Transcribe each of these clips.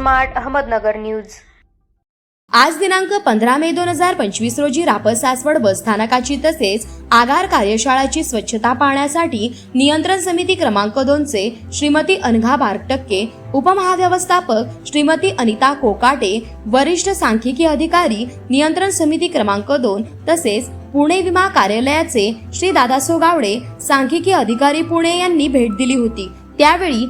Smart Ahmednagar news. आज दिनांक 15 मे 2025 रोजी रापत सासवड बस स्थानकाची तसेच आगार कार्यशाळाची स्वच्छता पाहण्यासाठी नियंत्रण समिती क्रमांक 2 चे श्रीमती अनघा बारटक्के, उपमहाव्यवस्थापक श्रीमती अनिता कोकाटे, वरिष्ठ सांख्यिकी अधिकारी नियंत्रण समिती क्रमांक 2 तसेच पुणे विमा कार्यालयाचे श्री दादासो गावडे, सांख्यिकी अधिकारी पुणे यांनी भेट दिली होती। त्यावेळी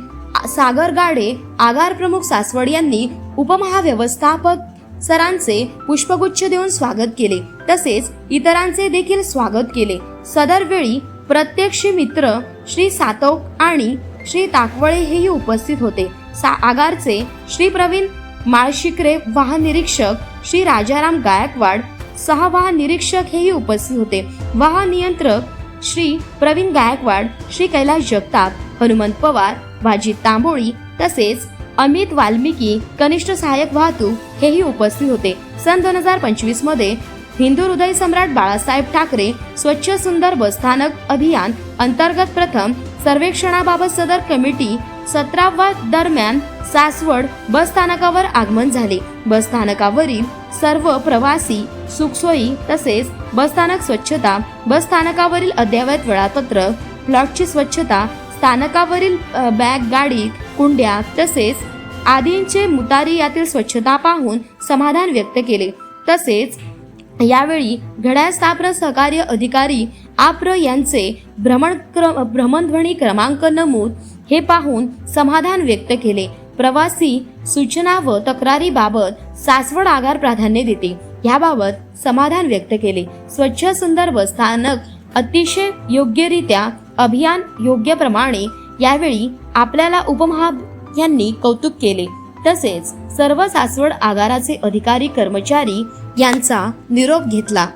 सागर गाडे, आगार प्रमुख सासवड यांनी उपमहाव्यवस्थापक सरांचे पुष्पगुच्छ देऊन स्वागत केले तसेच इतरांचे देखील स्वागत केले। सदर वेळी प्रत्यक्ष मित्र श्री सातोक आणि श्री ताकवळे हेही उपस्थित होते। आगारचे श्री प्रवीण माळशिकरे, वाहन निरीक्षक श्री राजाराम गायकवाड, सहवाहन निरीक्षक हेही उपस्थित होते। वाहन नियंत्रक श्री प्रवीण गायकवाड, श्री कैलाश जगताप, हनुमंत पवार, वाजिद तांबोळी तसेच अमित वाल्मिकी, कनिष्ठ सहाय्यक वाहतूक हेही उपस्थित होते। सन 2025 मध्ये हिंदू हृदय सम्राट बाळासाहेब ठाकरे स्वच्छ सुंदर बसस्थानक अभियान अंतर्गत प्रथम सर्वेक्षणाबाबत सदर कमिटी 17व्या दरम्यान सासवड बस स्थानकावर आगमन झाले। बस स्थानकावरील सर्व प्रवासी सुखसोयी तसेच बसस्थानक स्वच्छता, बस स्थानकावरील अद्ययावत वेळापत्रक, प्लॉटची स्वच्छता, स्थानकावरील बॅग, गाडी, कुंड्या तसेच आदींचे मुतारी यातील स्वच्छता पाहून समाधान व्यक्त केले। तसेच यावेळी घड्याळ स्थापना सहकार्य अधिकारी आप्र यांचे भ्रमणध्वनी क्रमांक नमूद हे पाहून समाधान व्यक्त केले। प्रवासी सूचना व तक्रारीबाबत सासवड आगार प्राधान्य देते याबाबत समाधान व्यक्त केले। स्वच्छ सुंदर बसस्थानक अतिशय योग्यरित्या अभियान योग्य प्रमाणे यावेळी आपल्याला उपमहा यांनी कौतुक केले तसेच सर्व सासवड आगाराचे अधिकारी कर्मचारी यांचा निरोप घेतला।